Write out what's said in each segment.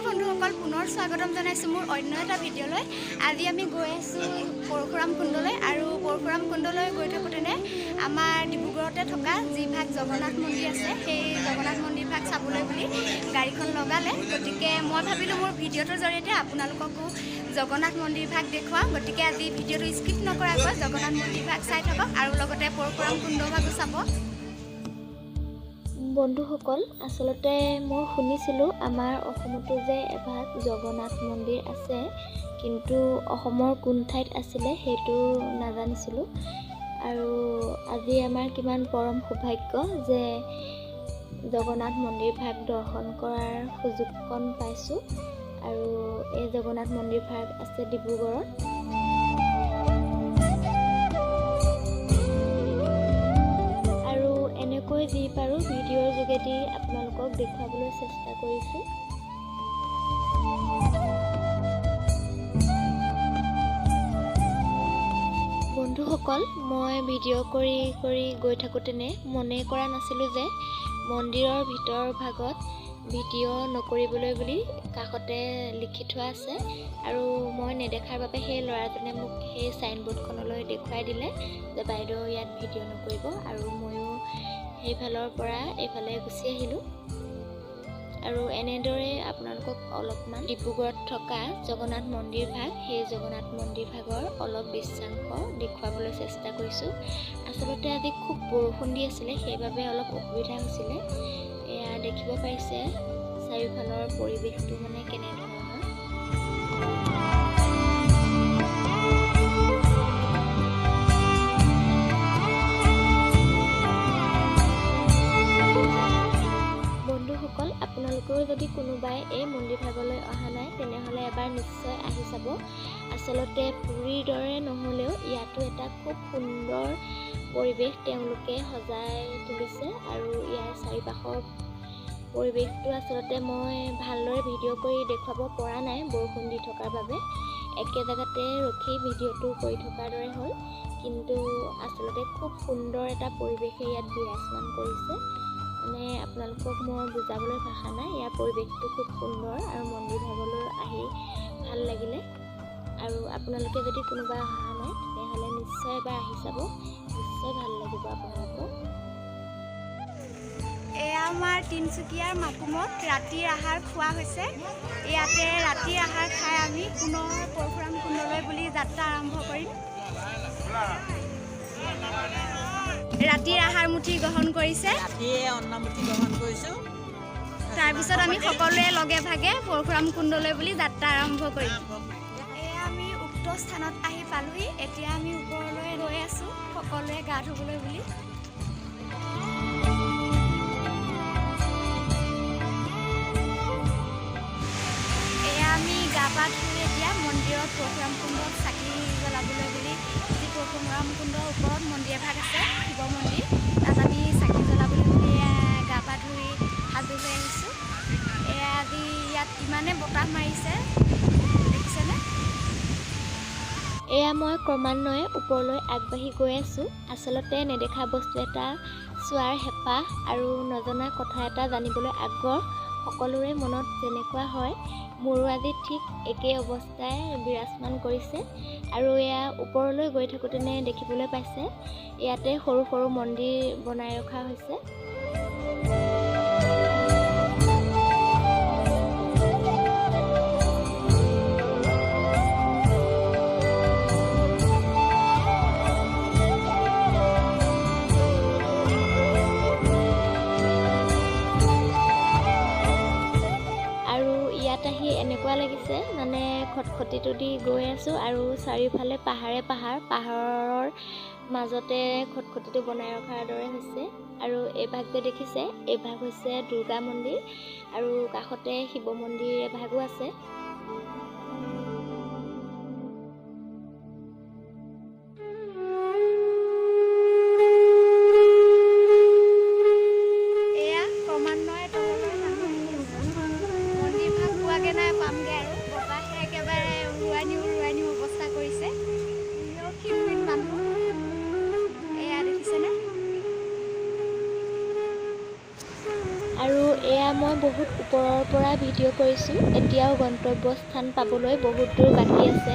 বন্ধুসকল পুনৰ স্বাগতম জনাইছোঁ মোৰ অন্য এটা ভিডিঅ'লৈ। আজি আমি গৈ আছোঁ পৰশুৰাম কুণ্ডলৈ আৰু পৰশুৰাম কুণ্ডলৈ গৈ থাকোঁতেনে আমাৰ ডিব্ৰুগড়তে থকা যিভাগ জগন্নাথ মন্দিৰ আছে সেই জগন্নাথ মন্দিৰভাগ চাবলৈ বুলি গাড়ীখন লগালে। গতিকে মই ভাবিলোঁ মোৰ ভিডিঅ'টোৰ জৰিয়তে আপোনালোককো জগন্নাথ মন্দিৰভাগ দেখুৱাম। গতিকে আজি ভিডিঅ'টো স্কিপ নকৰাকৈ জগন্নাথ মন্দিৰভাগ চাই থাকক আৰু লগতে পৰশুৰাম কুণ্ডভাগো চাব। বন্ধুসকল আচলতে মই শুনিছিলোঁ আমাৰ অসমতো যে এভাগ জগন্নাথ মন্দিৰ আছে, কিন্তু অসমৰ কোন ঠাইত আছিলে সেইটো নাজানিছিলোঁ। আৰু আজি আমাৰ কিমান পৰম সৌভাগ্য যে জগন্নাথ মন্দিৰভাগ দৰ্শন কৰাৰ সুযোগকণ পাইছোঁ। আৰু এই জগন্নাথ মন্দিৰভাগ আছে ডিব্ৰুগড়ত। এনেকৈ যি পাৰোঁ ভিডিঅ'ৰ যোগেদি আপোনালোকক দেখুৱাবলৈ চেষ্টা কৰিছোঁ। বন্ধুসকল মই ভিডিঅ' কৰি গৈ থাকোঁতেনে মনে কৰা নাছিলোঁ যে মন্দিৰৰ ভিতৰ ভাগত ভিডিঅ' নকৰিবলৈ বুলি কাষতে লিখি থোৱা আছে। আৰু মই নেদেখাৰ বাবে সেই ল'ৰাজনে মোক সেই চাইনবোৰ্ডখনলৈ দেখুৱাই দিলে যে বাইদেউ ইয়াত ভিডিঅ' নকৰিব। আৰু ময়ো সেইফালৰ পৰা এইফালে গুচি আহিলোঁ। আৰু এনেদৰে আপোনালোকক অলপমান ডিব্ৰুগড়ত থকা জগন্নাথ মন্দিৰভাগ সেই জগন্নাথ মন্দিৰভাগৰ অলপ দৃশ্যাংশ দেখুৱাবলৈ চেষ্টা কৰিছোঁ। আচলতে আজি খুব বৰষুণ দি আছিলে, সেইবাবে অলপ অসুবিধা হৈছিলে। এয়া দেখিব পাৰিছে চাৰিওফালৰ পৰিৱেশটো মানে কেনেধৰণৰ। বন্ধুসকল আপোনালোকেও যদি কোনোবাই এই মন্দিৰভাগলৈ অহা নাই তেনেহ'লে এবাৰ নিশ্চয় আহি চাব। আচলতে পুৰীৰ দৰে নহ'লেও ইয়াতো এটা খুব সুন্দৰ পৰিৱেশ তেওঁলোকে সজাই তুলিছে। আৰু ইয়াৰ চাৰিওপাশৰ পৰিৱেশটো আচলতে মই ভালদৰে ভিডিঅ' কৰি দেখুৱাব পৰা নাই বৰষুণ দি থকাৰ বাবে। একে জেগাতে ৰখি ভিডিঅ'টো কৰি থকাৰ দৰে হ'ল, কিন্তু আচলতে খুব সুন্দৰ এটা পৰিৱেশে ইয়াত বিৰাজমান কৰিছে। মানে আপোনালোকক মই বুজাবলৈ ভাষা নাই, ইয়াৰ পৰিৱেশটো খুব সুন্দৰ আৰু মন্দিৰভাগলৈ আহি ভাল লাগিলে। আৰু আপোনালোকে যদি কোনোবা অহা নাই তেনেহ'লে নিশ্চয় এবাৰ আহি চাব, নিশ্চয় ভাল লাগিব আপোনালোকৰ। এয়া আমাৰ তিনিচুকীয়াৰ মাকুমত ৰাতিৰ আহাৰ খোৱা হৈছে। ইয়াতে ৰাতিৰ আহাৰ খাই আমি পুনৰ পৰশুৰাম কুণ্ডলৈ বুলি যাত্ৰা আৰম্ভ কৰিম। ৰাতিৰ আহাৰ মুঠি গ্ৰহণ কৰিছে, তাৰপিছত আমি সকলোৱে লগে ভাগে পৰশুৰাম কুণ্ডলৈ বুলি যাত্ৰা আৰম্ভ কৰিম। এয়া আমি উক্ত স্থানত আহি পালোহি। এতিয়া আমি ওপৰলৈ গৈ আছোঁ সকলোৱে গা ধুবলৈ বুলি। এয়া আমি গা পা ধুই এতিয়া মন্দিৰত পৰশুৰাম কুণ্ডত চাকি জ্বলাবলৈ বুলি, যি পৰশুৰাম কুণ্ডৰ ওপৰত মন্দিৰ এভাগ আছে শিৱ মন্দিৰ, তাত আমি চাকি জ্বলাবলৈ বুলি গা পা ধুই সাজু হৈ আহিছোঁ। এয়া আজি ইয়াত ইমানে বতাহ মাৰিছে দেখিছেনে। এয়া মই ক্ৰমান্বয়ে ওপৰলৈ আগবাঢ়ি গৈ আছোঁ। আচলতে নেদেখা বস্তু এটা চোৱাৰ হেঁপাহ আৰু নজনা কথা এটা জানিবলৈ আগ্ৰহ সকলোৰে মনত যেনেকুৱা হয়, মোৰো আজি ঠিক একেই অৱস্থাই বিৰাজমান কৰিছে। আৰু এয়া ওপৰলৈ গৈ থাকোঁতেনে দেখিবলৈ পাইছে ইয়াতে সৰু সৰু মন্দিৰ বনাই ৰখা হৈছে। ইয়াত আহি এনেকুৱা লাগিছে মানে খটখটিটো দি গৈ আছোঁ আৰু চাৰিওফালে পাহাৰৰ মাজতে খটখটিটো বনাই ৰখাৰ দৰে হৈছে। আৰু এইভাগ যে দেখিছে এইভাগ হৈছে দুৰ্গা মন্দিৰ আৰু কাষতে শিৱ মন্দিৰ এভাগো আছে। পামগৈ আৰু বতাহে একেবাৰে উৰুৱাই নিও অৱস্থা কৰিছে। ক্ষীণ মানুহ এয়া দেখিছেনে। আৰু এয়া মই মই বহুত ওপৰৰ পৰা ভিডিঅ' কৰিছোঁ। এতিয়াও গন্তব্যস্থান পাবলৈ বহুত দূৰ বাকী আছে।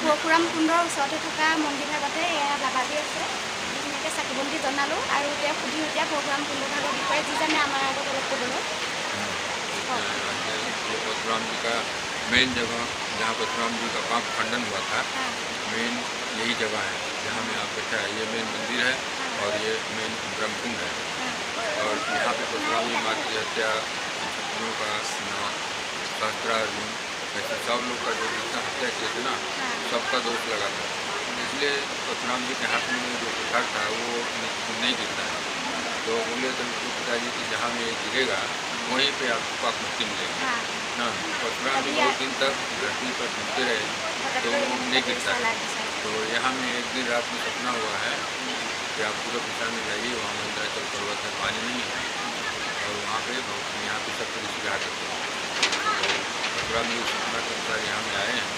পৰশুৰাম কুণ্ডৰ ওচৰতে থকা মন্দিৰ ভাগতে এয়া বাবাজী আছে। ধুনীয়াকৈ চাকি বন্তি জনালোঁ আৰু তেওঁ সুধি এতিয়া পৰশুৰাম কুণ্ড ভাগৰ বিষয়ে যি জানে আমাৰ আগত অলপ ক'বলৈ। ये परशुराम जी का मेन जगह जहाँ परशुराम जी का पाप खंडन हुआ था, मेन यही जगह है जहाँ में आप बैठा है। ये मेन मंदिर है और ये मेन ब्रह्मकुंड है। और यहाँ पे परशुराम जी मातृ हत्या, शत्रुओं का शास्त्रार्जुन, ऐसे सब लोग का जो जितना हत्या किए थे ना, सबका दोष लगा था। इसलिए परशुराम जी के हाथ में जो कुठार था वो नहीं गिरता है। तो बोले तो पिताजी कि जहाँ में ये गिरेगा वहीं पे आपको पाप मुक्ति मिलेगी। हाँ, परशुराम जी बहुत दिन तक धरती पर घूमते रहे तो वो नहीं गिरता है। तो यहाँ में एक दिन रात में सपना हुआ है कि आप पूरा दिशा में जाइए, वहाँ मंदराचल पर्वत है, पानी नहीं है और वहाँ पे सब ऋषि रहा करते हैं। तो परशुराम जी सपना के अनुसार यहाँ में आए हैं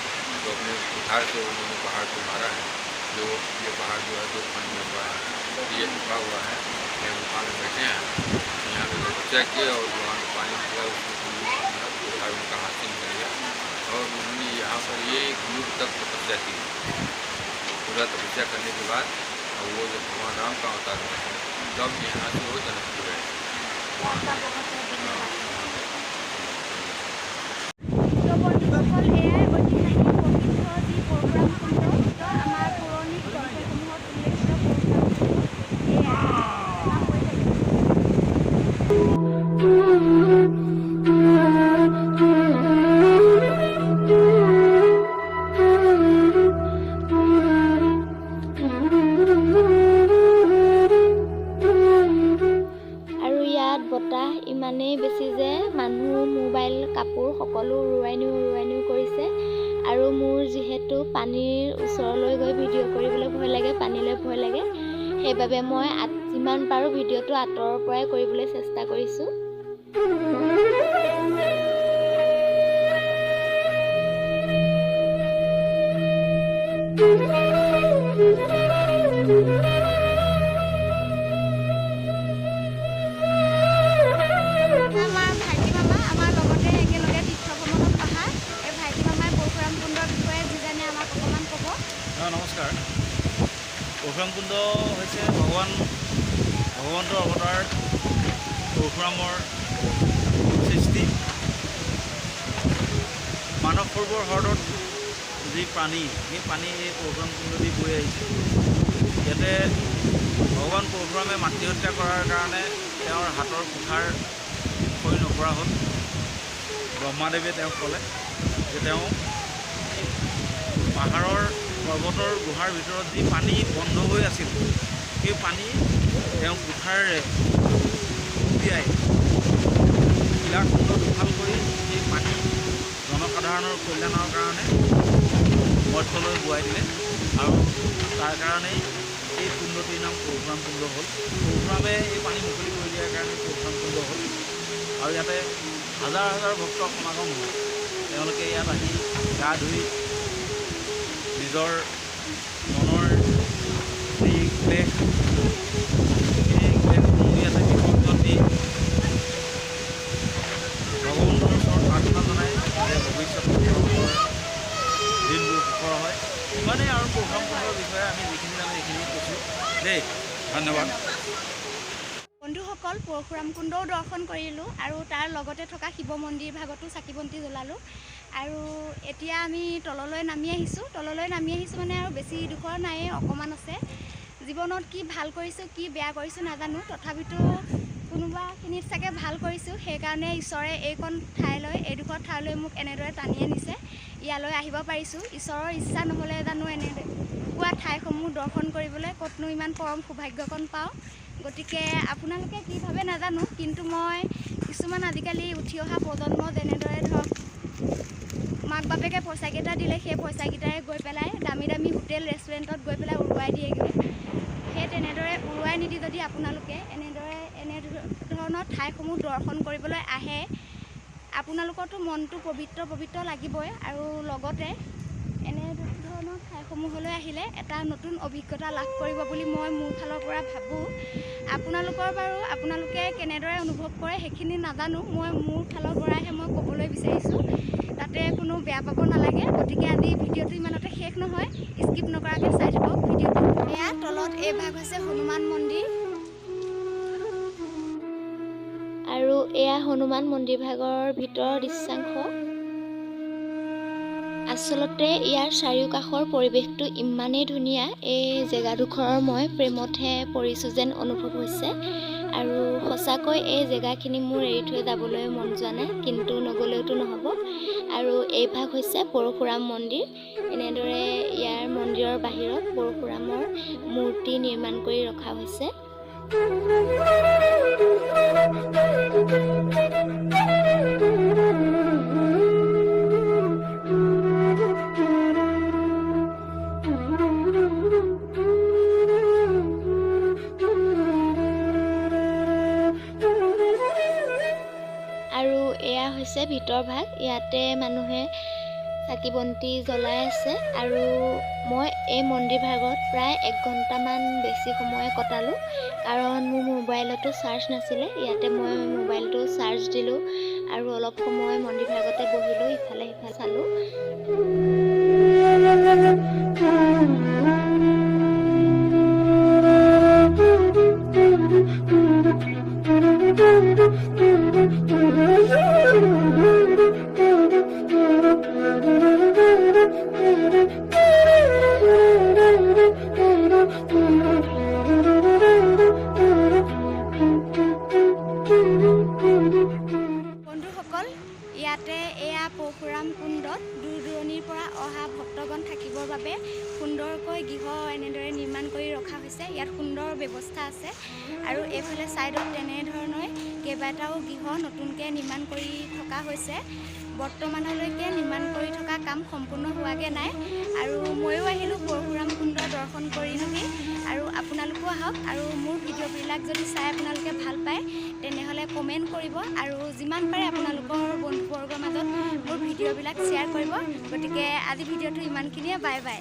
तो अपने कुठार से उन्होंने पहाड़ को मारा है। जो ये पहाड़ जो है 2 खंड में हुआ है, ये गुफा हुआ है। ये गुफा में बैठे हैं, यहाँ पे तपस्या किए और वहाँ में पानी किया, उसमें उनका हाथ से निकल गया और उन्होंने यहाँ पर 1 युग तक तपस्या की। पूरा तपस्या करने के बाद और वो जब भगवान राम का अवतार हुआ है तब यहाँ से वो जनकपुर गए। বতাহ ইমানেই বেছি যে মানুহ মোবাইল কাপোৰ সকলো উৰুৱাই নিও কৰিছে। আৰু মোৰ যিহেতু পানীৰ ওচৰলৈ গৈ ভিডিঅ' কৰিবলৈ ভয় লাগে, পানীলৈ ভয় লাগে, সেইবাবে মই যিমান পাৰোঁ ভিডিঅ'টো আঁতৰৰ পৰাই কৰিবলৈ চেষ্টা কৰিছোঁ। নমস্কাৰ। পৰশুৰাম কুণ্ড হৈছে ভগৱন্তৰ অৱতাৰ পৰশুৰামৰ সৃষ্টি। মানৱ পূৰ্বৰ হ্ৰদত যি পানী, সেই পানী এই পৰশুৰাম কুণ্ড দি বৈ আহিছে। ইয়াতে ভগৱান পৰশুৰামে মাতৃ হত্যা কৰাৰ কাৰণে তেওঁৰ হাতৰ কুঠাৰ হৈ নপৰা হ'ল। ব্ৰহ্মাদেৱে তেওঁক ক'লে যে তেওঁ পাহাৰৰ পৰ্বতৰ গুহাৰ ভিতৰত যি পানী বন্ধ হৈ আছিল, সেই পানী তেওঁ কুঠাৰেৰে উলিয়াই শিলাখণ্ড দুফাল কৰি সেই পানী জনসাধাৰণৰ কল্যাণৰ কাৰণে মধ্যলৈ বোৱাই দিলে আৰু তাৰ কাৰণেই এই কুণ্ডটিৰ নাম পৰশুৰাম কুণ্ড হ'ল। পৰশুৰামে এই পানী মুকলি কৰি দিয়াৰ কাৰণে পৰশুৰাম কুণ্ড হ'ল। আৰু ইয়াতে হাজাৰ হাজাৰ ভক্ত সমাগম হয়। তেওঁলোকে ইয়াত আহি গা ধুই নিজৰ মনৰ যি ক্লেশ, সেই ক্লেশসমূহ ইয়াতে বিসৰ্জন দি ভগৱন্তৰ ওচৰত প্ৰাৰ্থনা জনাই যে ভৱিষ্যতে তেওঁলোকৰ দিনবোৰ সুখৰ হয়। ইমানেই আৰু পৰশুৰাম কুণ্ডৰ বিষয়ে আমি যিখিনি জানো সেইখিনি কৈছোঁ দেই। ধন্যবাদ। বন্ধুসকল, পৰশুৰাম কুণ্ডও দৰ্শন কৰিলোঁ আৰু তাৰ লগতে থকা শিৱ মন্দিৰ ভাগতো চাকি বন্তি জ্বলালোঁ। আৰু এতিয়া আমি তললৈ নামি আহিছোঁ মানে আৰু বেছি দুখৰ নাই, অকণমান আছে। জীৱনত কি ভাল কৰিছোঁ কি বেয়া কৰিছোঁ নাজানো, তথাপিতো কোনোবাখিনিত চাগে ভাল কৰিছোঁ। সেইকাৰণে ঈশ্বৰে এইকণ ঠাইলৈ, এইডোখৰ ঠাইলৈ মোক এনেদৰে টানি আনিছে, ইয়ালৈ আহিব পাৰিছোঁ। ঈশ্বৰৰ ইচ্ছা নহ'লে জানো এনেকুৱা ঠাইসমূহ দৰ্শন কৰিবলৈ ক'তনো ইমান পৰম সৌভাগ্যকণ পাওঁ। গতিকে আপোনালোকে কি ভাবে নাজানো, কিন্তু মই কিছুমান আজিকালি উঠি অহা প্ৰজন্ম যেনেদৰে ধৰক মাক বাপেকে পইচাকেইটা দিলে সেই পইচাকেইটাৰে গৈ পেলাই দামী দামী হোটেল ৰেষ্টুৰেণ্টত গৈ পেলাই উৰুৱাই দিয়েগৈ। সেই তেনেদৰে উৰুৱাই নিদি যদি আপোনালোকে এনেধৰণৰ ঠাইসমূহ দৰ্শন কৰিবলৈ আহে, আপোনালোকৰতো মনটো পবিত্ৰ লাগিবই আৰু লগতে এনেধৰণৰ ঠাইসমূহ ঠাইসমূহলৈ আহিলে এটা নতুন অভিজ্ঞতা লাভ কৰিব বুলি মই মোৰ ফালৰ পৰা ভাবোঁ। আপোনালোকে কেনেদৰে অনুভৱ কৰে সেইখিনি নাজানো, মই মোৰ ফালৰ পৰাহে মই ক'বলৈ বিচাৰিছোঁ, তাতে কোনো বেয়া পাব নালাগে। গতিকে আজি ভিডিঅ'টো ইমানতে শেষ নহয়, স্কিপ নকৰাকৈ চাই থাকক ভিডিঅ'টো। এয়া তলত এই ভাগ হৈছে হনুমান মন্দিৰ, আৰু এয়া হনুমান মন্দিৰ ভাগৰ ভিতৰৰ দৃশ্যাংশ। আচলতে ইয়াৰ চাৰিওকাষৰ পৰিৱেশটো ইমানেই ধুনীয়া, এই জেগাডোখৰৰ মই প্ৰেমতহে পৰিছোঁ যেন অনুভৱ হৈছে। আৰু সঁচাকৈ এই জেগাখিনি মোৰ এৰি থৈ যাবলৈ মন যোৱা নাই, কিন্তু নগ'লেওতো নহ'ব। আৰু এই ভাগ হৈছে পৰশুৰাম মন্দিৰ। এনেদৰে ইয়াৰ মন্দিৰৰ বাহিৰত পৰশুৰামৰ মূৰ্তি নিৰ্মাণ কৰি ৰখা হৈছে। আৰু এয়া হৈছে ভিতৰ ভাগ, ইয়াতে মানুহে চাকি বন্তি জ্বলাই আছে। আৰু মই এই মন্দিৰ ভাগত প্ৰায় 1 ঘণ্টামান বেছি সময় কটালোঁ, কাৰণ মোৰ মোবাইলতো চাৰ্জ নাছিলে। ইয়াতে মই মোবাইলটো চাৰ্জ দিলোঁ আৰু অলপ সময় মন্দিৰ ভাগতে বহিলোঁ, ইফালে সিফালে চালোঁ। বন্ধুসকল, ইয়াতে এয়া পৰশুৰাম কুণ্ডত দূৰ দূৰণিৰ পৰা অহা ভক্তগণ থাকিবৰ বাবে সুন্দৰকৈ গৃহ এনেদৰে নিৰ্মাণ কৰি ৰখা হৈছে। ইয়াত সুন্দৰ ব্যৱস্থা আছে। আৰু এইফালে ছাইডত তেনেধৰণে কেইবাটাও গৃহ নতুনকৈ নিৰ্মাণ কৰি থকা হৈছে। বৰ্তমানলৈকে নিৰ্মাণ কৰি থকা কাম সম্পূৰ্ণ হোৱাগৈ নাই। আৰু ময়ো আহিলোঁ পৰশুৰাম কুণ্ড দৰ্শন কৰিলোঁহি। আৰু আপোনালোকেও আহক, আৰু মোৰ ভিডিঅ'বিলাক যদি চাই আপোনালোকে ভাল পায় তেনেহ'লে কমেণ্ট কৰিব, আৰু যিমান পাৰে আপোনালোকৰ বন্ধুবৰ্গৰ মাজত মোৰ ভিডিঅ'বিলাক শ্বেয়াৰ কৰিব। গতিকে আজি ভিডিঅ'টো ইমানখিনিয়ে, বাই বাই।